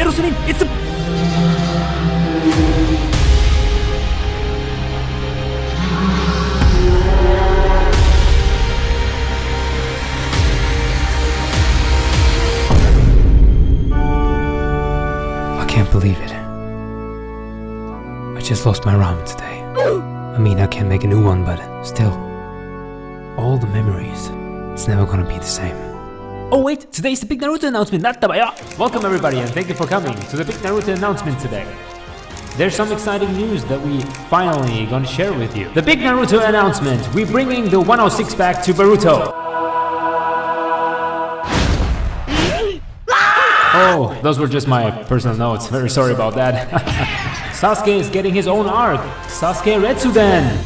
Erosunin, it's the... I can't believe it. I just lost my ramen today. I mean, I can make a new one, but still. All the memories. It's never gonna be the same. Oh wait, today's the big Naruto announcement, Welcome everybody and thank you for coming to the big Naruto announcement today. There's some exciting news that we finally gonna share with you. The big Naruto announcement, we're bringing the 106 back to Boruto. Oh, those were just my personal notes, very sorry about that. Sasuke is getting his own arc, Sasuke Retsuden.